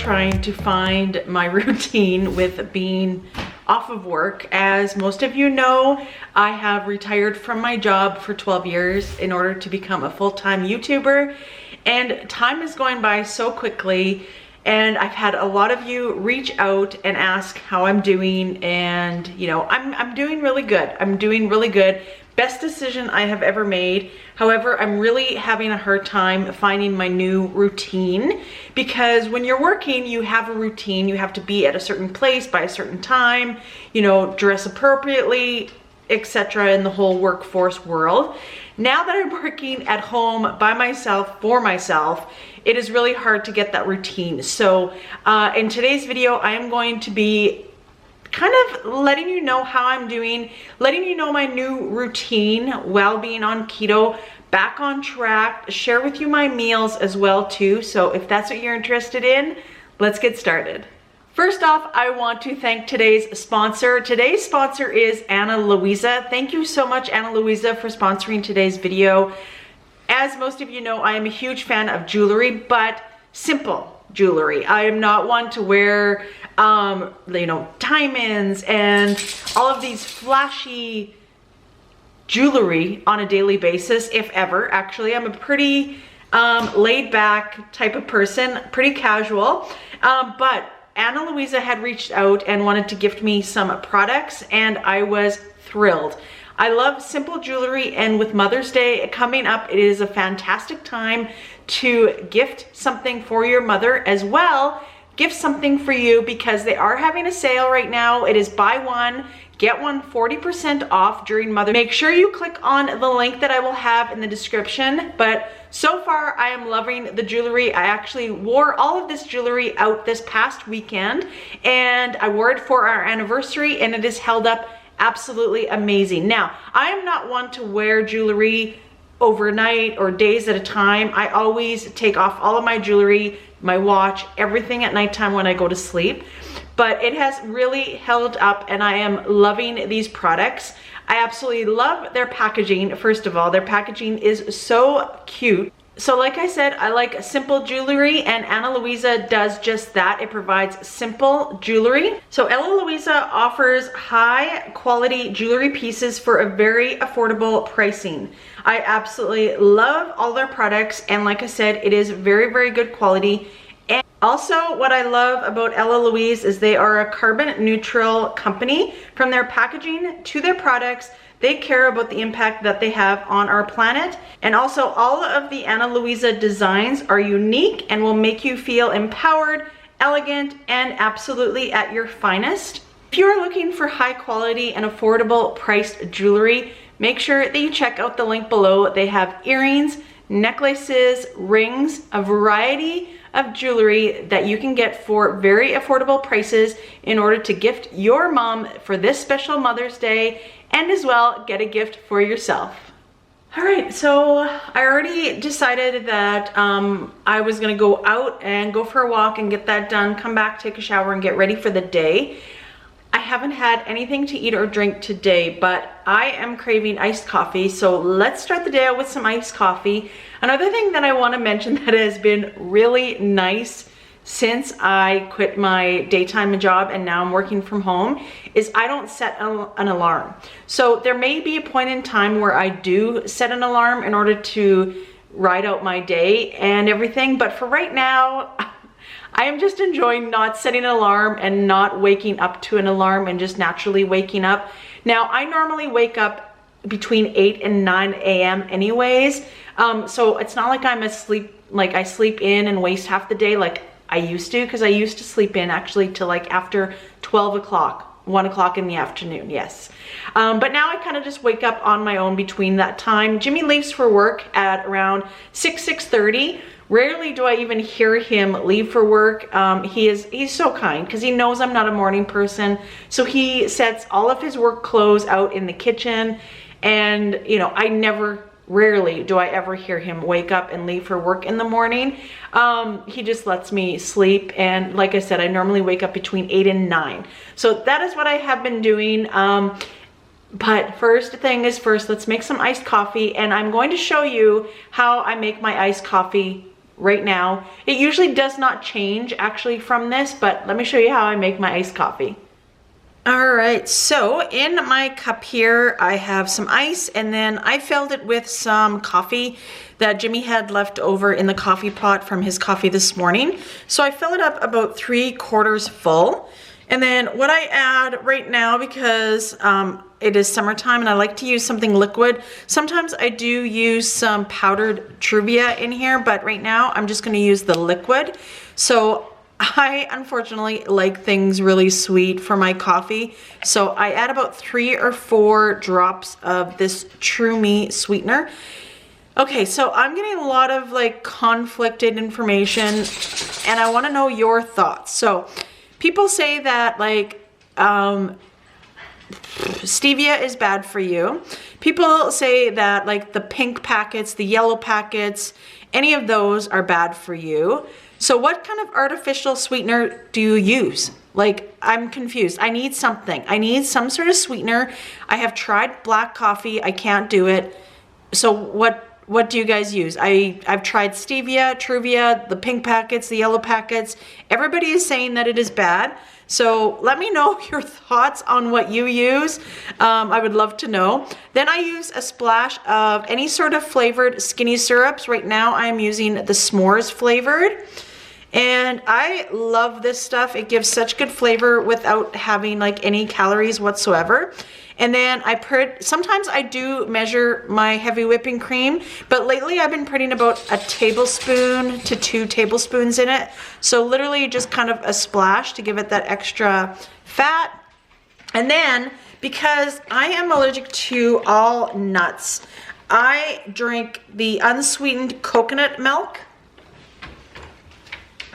trying to find my routine with being off of work. As most of you know, I have retired from my job for 12 years in order to become a full-time YouTuber, and time is going by so quickly, and I've had a lot of you reach out and ask how I'm doing, and you know, I'm doing really good. I'm doing really good. Best decision I have ever made. However, I'm really having a hard time finding my new routine, because when you're working, you have a routine. You have to be at a certain place by a certain time, you know, dress appropriately, etc. in the whole workforce world. Now that I'm working at home by myself, for myself, it is really hard to get that routine. So in today's video, I am going to be kind of letting you know how I'm doing, letting you know my new routine while being on keto, back on track, share with you my meals as well too. So if that's what you're interested in, let's get started. First off, I want to thank today's sponsor. Today's sponsor is Ana Luisa. Thank you so much, Ana Luisa, for sponsoring today's video. As most of you know, I am a huge fan of jewelry, but simple jewelry. I am not one to wear you know, diamonds and all of these flashy jewelry on a daily basis, if ever. Actually, I'm a pretty laid back type of person, pretty casual, but Ana Luisa had reached out and wanted to gift me some products, and I was thrilled. I love simple jewelry, and with Mother's Day coming up, it is a fantastic time to gift something for your mother as well. Gift something for you, because they are having a sale right now. It is buy one, get one 40% off during Mother's Day. Make sure you click on the link that I will have in the description. But so far, I am loving the jewelry. I actually wore all of this jewelry out this past weekend, and I wore it for our anniversary, and it has held up absolutely amazing. Now, I am not one to wear jewelry overnight or days at a time. I always take off all of my jewelry, my watch, everything at nighttime when I go to sleep. But it has really held up, and I am loving these products. I absolutely love their packaging. First of all, their packaging is so cute. So like I said, I like simple jewelry, and Ana Luisa does just that. It provides simple jewelry. So Ana Luisa offers high quality jewelry pieces for a very affordable pricing. I absolutely love all their products, and like I said, it is very, very good quality. And also, what I love about Ana Luisa is they are a carbon neutral company. From their packaging to their products, they care about the impact that they have on our planet. And also, all of the Ana Luisa designs are unique and will make you feel empowered, elegant, and absolutely at your finest. If you are looking for high quality and affordable priced jewelry, make sure that you check out the link below. They have earrings, necklaces, rings, a variety of jewelry that you can get for very affordable prices in order to gift your mom for this special Mother's Day, and as well get a gift for yourself. All right, so I already decided that I was gonna go out and go for a walk and get that done, come back, take a shower, and get ready for the day. I haven't had anything to eat or drink today, but I am craving iced coffee, so let's start the day out with some iced coffee. Another thing that I want to mention that has been really nice since I quit my daytime job and now I'm working from home is I don't set an alarm. So there may be a point in time where I do set an alarm in order to ride out my day and everything, but for right now, I am just enjoying not setting an alarm and not waking up to an alarm and just naturally waking up. Now, I normally wake up between 8 and 9 a.m. anyways, so it's not like I'm asleep, like I sleep in and waste half the day like I used to, because I used to sleep in actually till like after 12 o'clock, 1 o'clock in the afternoon, yes. But now I kind of just wake up on my own between that time. Jimmy leaves for work at around 6:30. Rarely do I even hear him leave for work. He's so kind because he knows I'm not a morning person. So he sets all of his work clothes out in the kitchen, and you know, rarely do I ever hear him wake up and leave for work in the morning. He just lets me sleep, and like I said, I normally wake up between 8 and 9. So that is what I have been doing. But first thing is first, let's make some iced coffee, and I'm going to show you how I make my iced coffee right now. It usually does not change actually from this, but let me show you how I make my iced coffee. All right, so in my cup here, I have some ice, and then I filled it with some coffee that Jimmy had left over in the coffee pot from his coffee this morning. So I fill it up about 3/4 full. And then what I add right now, because it is summertime and I like to use something liquid, sometimes I do use some powdered Truvia in here, but right now I'm just gonna use the liquid. So I unfortunately like things really sweet for my coffee. So I add about 3 or 4 drops of this True Me sweetener. Okay, so I'm getting a lot of like conflicted information and I wanna know your thoughts. So people say that like stevia is bad for you. People say that like the pink packets, the yellow packets, any of those are bad for you. So what kind of artificial sweetener do you use? Like, I'm confused. I need something. I need some sort of sweetener. I have tried black coffee. I can't do it. So what do you guys use? I've tried stevia, Truvia, the pink packets, the yellow packets. Everybody is saying that it is bad. So let me know your thoughts on what you use. I would love to know. Then I use a splash of any sort of flavored skinny syrups. Right now I'm using the s'mores flavored. And I love this stuff. It gives such good flavor without having like any calories whatsoever. And then sometimes I do measure my heavy whipping cream, but lately I've been putting about 1 tablespoon to 2 tablespoons in it. So literally just kind of a splash to give it that extra fat. And then because I am allergic to all nuts, I drink the unsweetened coconut milk.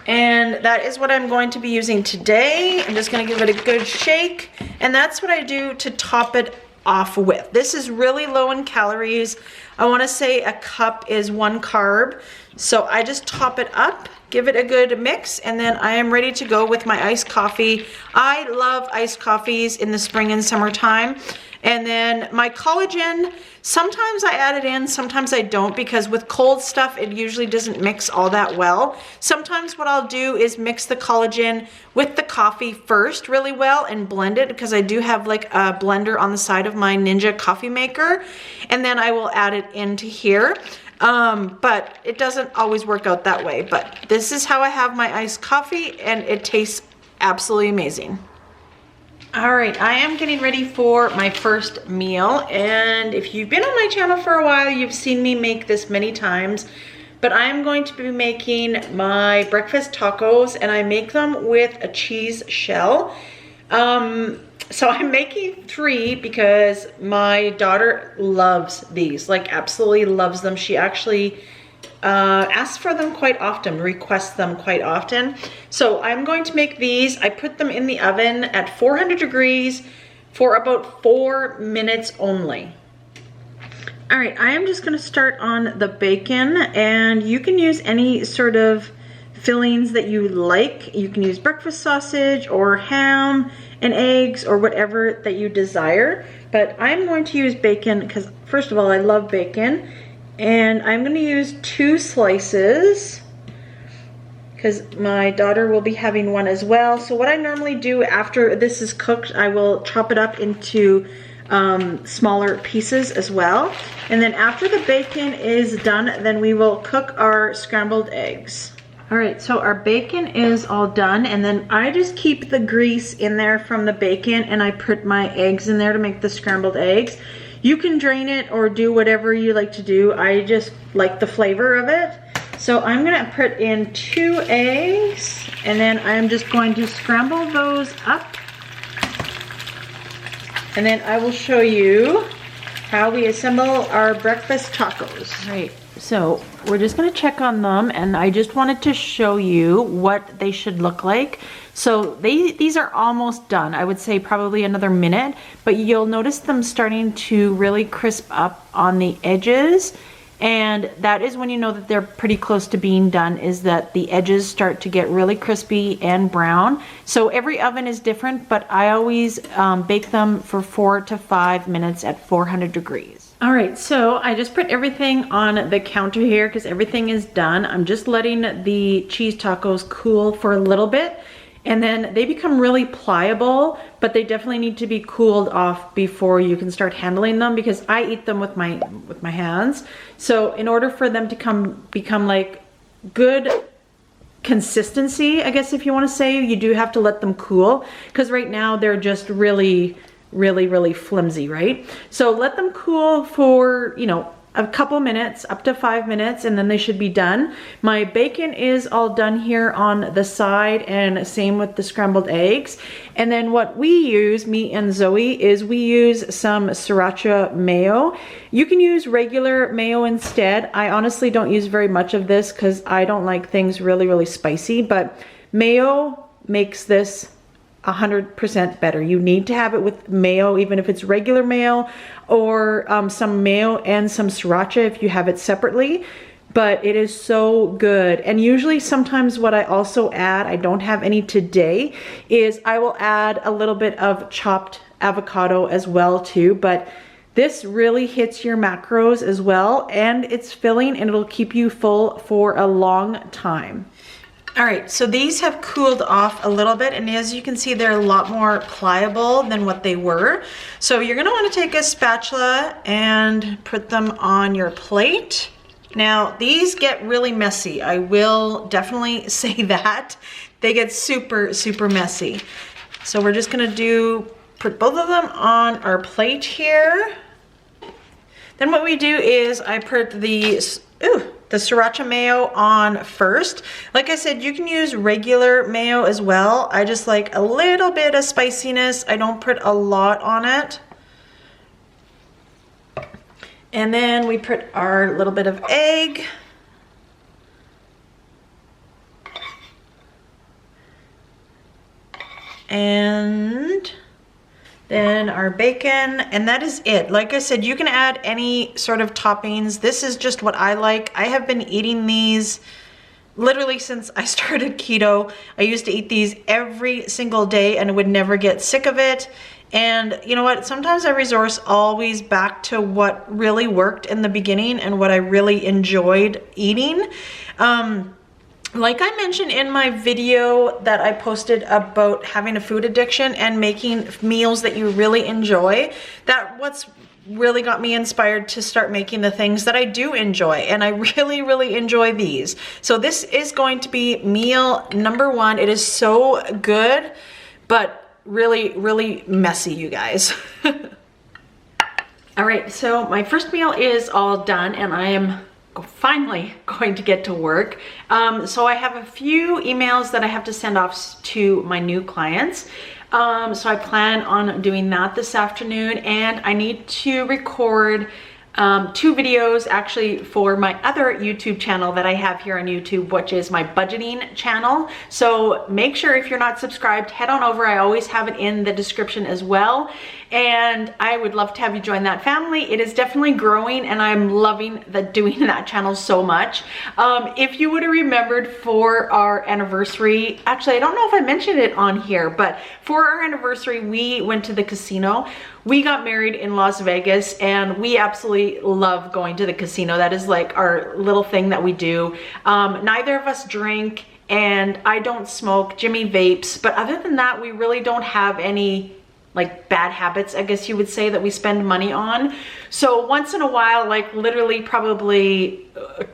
And that is what I'm going to be using today. I'm just gonna give it a good shake. And that's what I do to top it off with. This is really low in calories. I wanna say a cup is 1 carb. So I just top it up, give it a good mix, and then I am ready to go with my iced coffee. I love iced coffees in the spring and summertime. And then my collagen, sometimes I add it in, sometimes I don't, because with cold stuff, it usually doesn't mix all that well. Sometimes what I'll do is mix the collagen with the coffee first really well and blend it, because I do have like a blender on the side of my Ninja coffee maker. And then I will add it into here. But it doesn't always work out that way. But this is how I have my iced coffee, and it tastes absolutely amazing. All right, I am getting ready for my first meal, and if you've been on my channel for a while, you've seen me make this many times, but I am going to be making my breakfast tacos, and I make them with a cheese shell. So I'm making 3 because my daughter loves these, like absolutely loves them. She actually asks for them quite often, requests them quite often. So I'm going to make these. I put them in the oven at 400 degrees for about 4 minutes only. All right, I am just gonna start on the bacon, and you can use any sort of fillings that you like. You can use breakfast sausage or ham and eggs or whatever that you desire. But I'm going to use bacon because first of all, I love bacon. And I'm gonna use 2 slices because my daughter will be having one as well. So what I normally do after this is cooked, I will chop it up into smaller pieces as well. And then after the bacon is done, then we will cook our scrambled eggs. All right, so our bacon is all done, and then I just keep the grease in there from the bacon, and I put my eggs in there to make the scrambled eggs. You can drain it or do whatever you like to do. I just like the flavor of it. So I'm gonna put in 2 eggs, and then I'm just going to scramble those up. And then I will show you how we assemble our breakfast tacos. All right, so we're just gonna check on them, and I just wanted to show you what they should look like. So these are almost done. I would say probably another minute, but you'll notice them starting to really crisp up on the edges. And that is when you know that they're pretty close to being done, is that the edges start to get really crispy and brown. So every oven is different, but I always bake them for 4 to 5 minutes at 400 degrees. All right, so I just put everything on the counter here because everything is done. I'm just letting the cheese tacos cool for a little bit, and then they become really pliable, but they definitely need to be cooled off before you can start handling them, because I eat them with my hands. So in order for them to become like good consistency, I guess if you want to say, you do have to let them cool, because right now they're just really flimsy, right? So let them cool for, you know, a couple minutes, up to 5 minutes, and then they should be done. My bacon is all done here on the side, and same with the scrambled eggs. And then what we use, me and Zoe, is we use some sriracha mayo. You can use regular mayo instead. I honestly don't use very much of this because I don't like things really spicy, but mayo makes this 100% better. You need to have it with mayo, even if it's regular mayo, or some mayo and some sriracha if you have it separately. But it is so good. And usually sometimes what I also add, I don't have any today, is I will add a little bit of chopped avocado as well too. But this really hits your macros as well, and it's filling, and it'll keep you full for a long time. All right, so these have cooled off a little bit, and as you can see, they're a lot more pliable than what they were. So you're gonna wanna take a spatula and put them on your plate. Now, these get really messy. I will definitely say that. They get super messy. So we're just gonna put both of them on our plate here. Then what we do is I put the sriracha mayo on first. Like I said, you can use regular mayo as well. I just like a little bit of spiciness. I don't put a lot on it. And then we put our little bit of egg. And then our bacon, and that is it. Like I said, you can add any sort of toppings. This is just what I like. I have been eating these literally since I started keto. I used to eat these every single day and would never get sick of it. And you know what? Sometimes I resort always back to what really worked in the beginning and what I really enjoyed eating. Like I mentioned in my video that I posted about having a food addiction and making meals that you really enjoy, what's really got me inspired to start making the things that I do enjoy, and I really enjoy these. So this is going to be meal number 1. It is so good, but really messy, you guys. All right, so my first meal is all done, and I am finally going to get to work. So I have a few emails that I have to send off to my new clients. So I plan on doing that this afternoon, and I need to record 2 videos actually for my other YouTube channel that I have here on YouTube, which is my budgeting channel. So make sure if you're not subscribed, head on over. I always have it in the description as well. And I would love to have you join that family. It is definitely growing, and I'm loving doing that channel so much. If you would have remembered for our anniversary, actually, I don't know if I mentioned it on here, but for our anniversary, we went to the casino. We got married in Las Vegas, and we absolutely love going to the casino. That is like our little thing that we do. Neither of us drink, and I don't smoke. Jimmy vapes, but other than that, we really don't have any like bad habits, I guess you would say, that we spend money on. So once in a while, like literally probably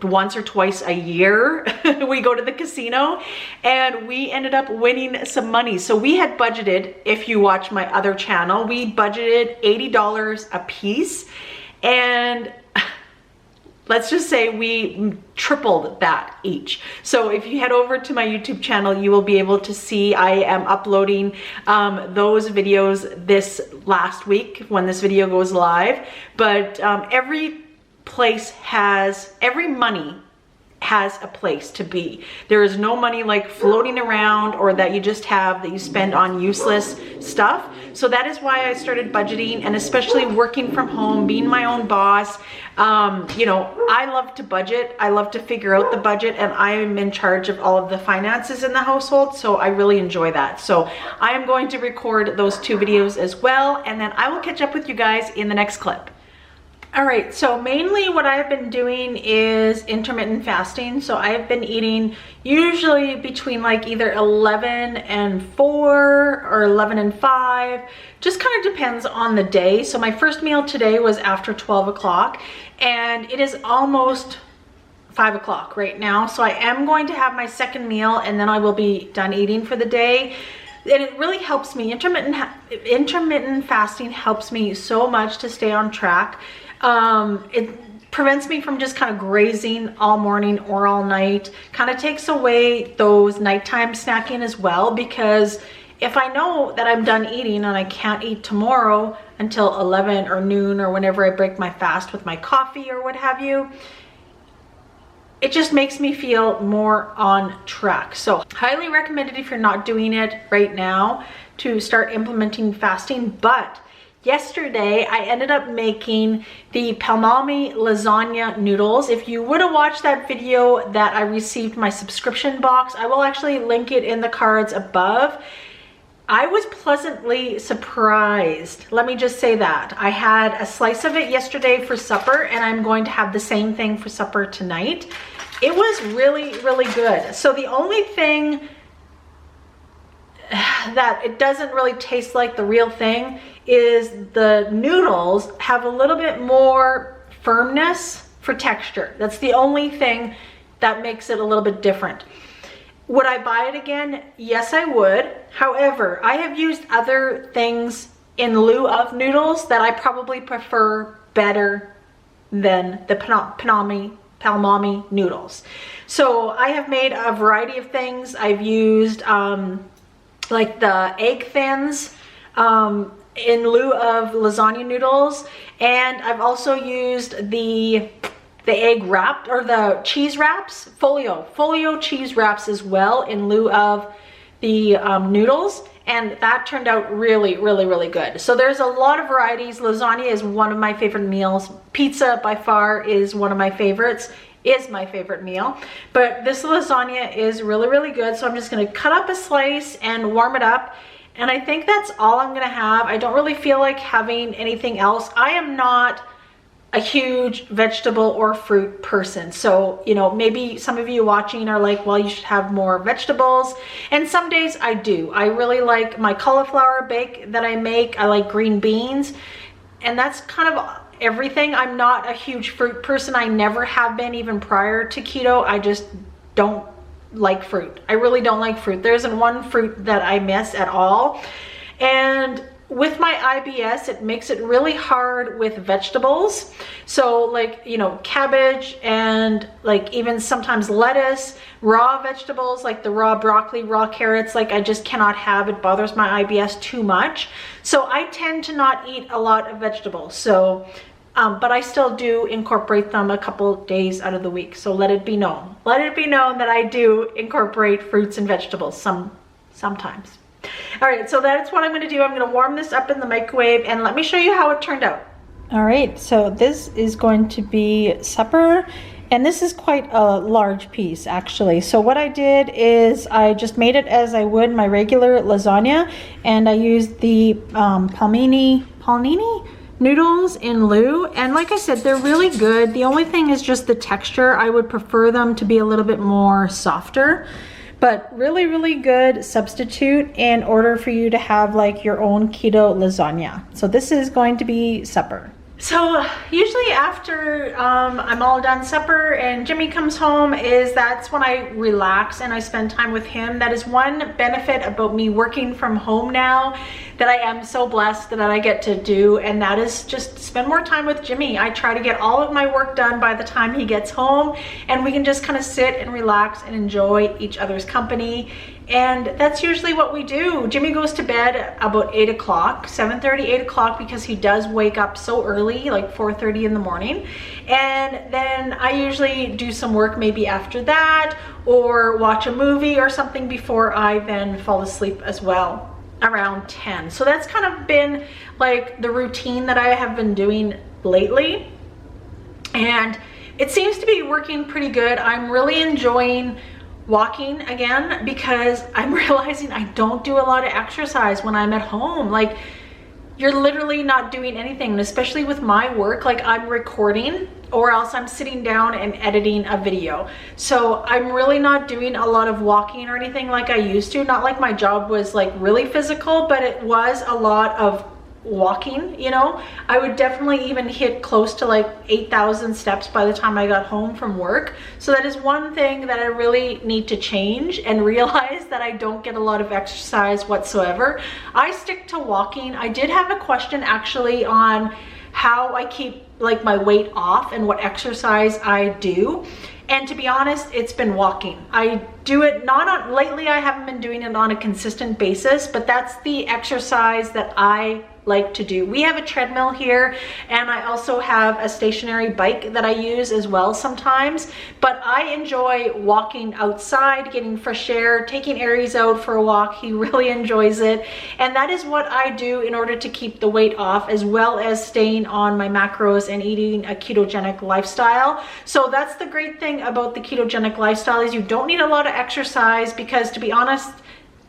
once or twice a year, we go to the casino, and we ended up winning some money. So we had budgeted, if you watch my other channel, we budgeted $80 a piece, and let's just say we tripled that each. So if you head over to my YouTube channel, you will be able to see I am uploading those videos this last week when this video goes live. But every money has a place to be. There is no money like floating around or that you just have that you spend on useless stuff. So that is why I started budgeting, and especially working from home, being my own boss. You know, I love to budget. I love to figure out the budget, and I am in charge of all of the finances in the household. So I really enjoy that. So I am going to record those 2 videos as well, and then I will catch up with you guys in the next clip. All right, so mainly what I've been doing is intermittent fasting. So I've been eating usually between like either 11 and 4 or 11 and 5. Just kind of depends on the day. So my first meal today was after 12 o'clock and it is almost 5 o'clock right now. So I am going to have my second meal and then I will be done eating for the day. And it really helps me. Intermittent fasting helps me so much to stay on track. It prevents me from just kind of grazing all morning or all night. Kind of takes away those nighttime snacking as well, because if I know that I'm done eating and I can't eat tomorrow until 11 or noon or whenever I break my fast with my coffee or what have you, it just makes me feel more on track. So highly recommended if you're not doing it right now to start implementing fasting. But yesterday I ended up making the palmami lasagna noodles. If you would have watched that video that I received my subscription box, I will actually link it in the cards above. I was pleasantly surprised. Let me just say that. I had a slice of it yesterday for supper and I'm going to have the same thing for supper tonight. It was really, really good. So the only thing that it doesn't really taste like the real thing is the noodles have a little bit more firmness for texture. That's the only thing that makes it a little bit different. Would I buy it again? Yes, I would. However, I have used other things in lieu of noodles that I probably prefer better than the palmami noodles. So I have made a variety of things. I've used like the egg thins in lieu of lasagna noodles, and I've also used the egg wrap or the cheese wraps, folio cheese wraps as well in lieu of the noodles, and that turned out really, really, really good. So there's a lot of varieties. Lasagna is one of my favorite meals. Pizza by far is one of my favorites, is my favorite meal, but this lasagna is really, really good. So I'm just going to cut up a slice and warm it up, and I think that's all I'm going to have. I don't really feel like having anything else. I am not a huge vegetable or fruit person, so you know, maybe some of you watching are like, well, you should have more vegetables, and some days I do. I really like my cauliflower bake that I make. I like green beans, and that's kind of everything. I'm not a huge fruit person. I never have been, even prior to keto. I just don't like fruit. I really don't like fruit. There isn't one fruit that I miss at all. And with my IBS, it makes it really hard with vegetables. So like, you know, cabbage and like even sometimes lettuce, raw vegetables like the raw broccoli, raw carrots, like I just cannot have. It bothers my IBS too much. So I tend to not eat a lot of vegetables. So, but I still do incorporate them a couple days out of the week. So let it be known. Let it be known that I do incorporate fruits and vegetables sometimes. All right, so that's what I'm going to do. I'm going to warm this up in the microwave and let me show you how it turned out. All right, so this is going to be supper, and this is quite a large piece actually. So what I did is I just made it as I would my regular lasagna, and I used the palmini noodles in lieu, and like I said, they're really good. The only thing is just the texture. I would prefer them to be a little bit more softer. But really, really good substitute in order for you to have like your own keto lasagna. So this is going to be supper. So usually after I'm all done supper and Jimmy comes home, that's when I relax and I spend time with him. That is one benefit about me working from home now that I am so blessed that I get to do, and that is just spend more time with Jimmy. I try to get all of my work done by the time he gets home, and we can just kind of sit and relax and enjoy each other's company. And that's usually what we do. Jimmy goes to bed about 8 o'clock, 7:30, 8 o'clock, because he does wake up so early, like 4:30 in the morning. And then I usually do some work maybe after that, or watch a movie or something before I then fall asleep as well, around 10. So that's kind of been like the routine that I have been doing lately. And it seems to be working pretty good. I'm really enjoying walking again because I'm realizing I don't do a lot of exercise when I'm at home. Like, you're literally not doing anything. And especially with my work, like I'm recording or else I'm sitting down and editing a video. So I'm really not doing a lot of walking or anything like I used to. Not like my job was like really physical, but it was a lot of walking, you know. I would definitely even hit close to like 8,000 steps by the time I got home from work. So that is one thing that I really need to change and realize that I don't get a lot of exercise whatsoever. I stick to walking. I did have a question actually on how I keep like my weight off and what exercise I do. And to be honest, it's been walking. I do it not on, lately I haven't been doing it on a consistent basis, but that's the exercise that I like to do. We have a treadmill here, and I also have a stationary bike that I use as well sometimes, but I enjoy walking outside, getting fresh air, taking Aries out for a walk. He really enjoys it, and that is what I do in order to keep the weight off, as well as staying on my macros and eating a ketogenic lifestyle. So that's the great thing about the ketogenic lifestyle, is you don't need a lot of exercise, because to be honest,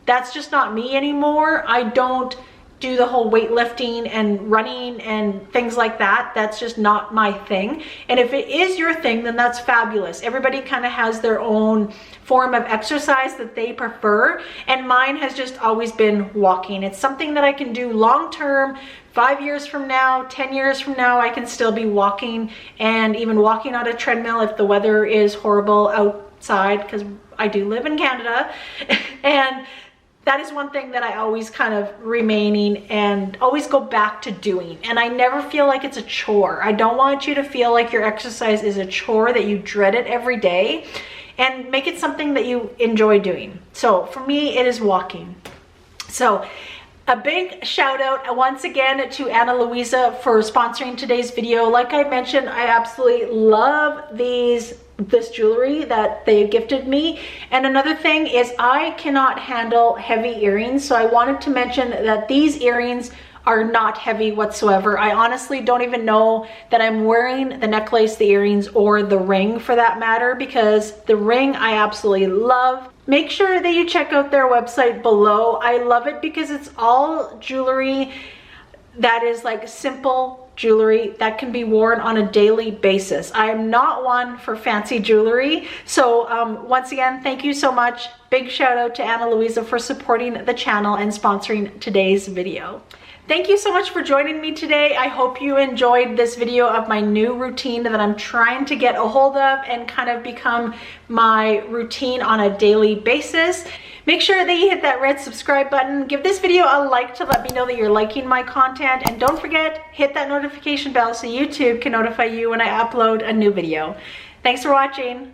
that's just not me anymore. I don't do the whole weightlifting and running and things like that. That's just not my thing. And if it is your thing, then that's fabulous. Everybody kind of has their own form of exercise that they prefer, and mine has just always been walking. It's something that I can do long term. 5 years from now, 10 years from now, I can still be walking, and even walking on a treadmill if the weather is horrible outside, because I do live in Canada. And that is one thing that I always kind of remaining and always go back to doing. And I never feel like it's a chore. I don't want you to feel like your exercise is a chore, that you dread it every day, and make it something that you enjoy doing. So for me, it is walking. So a big shout out once again to Ana Luisa for sponsoring today's video. Like I mentioned, I absolutely love this jewelry that they gifted me. And another thing is I cannot handle heavy earrings, so I wanted to mention that these earrings are not heavy whatsoever. I honestly don't even know that I'm wearing the necklace, the earrings, or the ring for that matter, because the ring I absolutely love. Make sure that you check out their website below. I love it because it's all jewelry that is like simple jewelry that can be worn on a daily basis. I am not one for fancy jewelry. So once again, thank you so much. Big shout out to Ana Luisa for supporting the channel and sponsoring today's video. Thank you so much for joining me today. I hope you enjoyed this video of my new routine that I'm trying to get a hold of and kind of become my routine on a daily basis. Make sure that you hit that red subscribe button. Give this video a like to let me know that you're liking my content. And don't forget, hit that notification bell so YouTube can notify you when I upload a new video. Thanks for watching.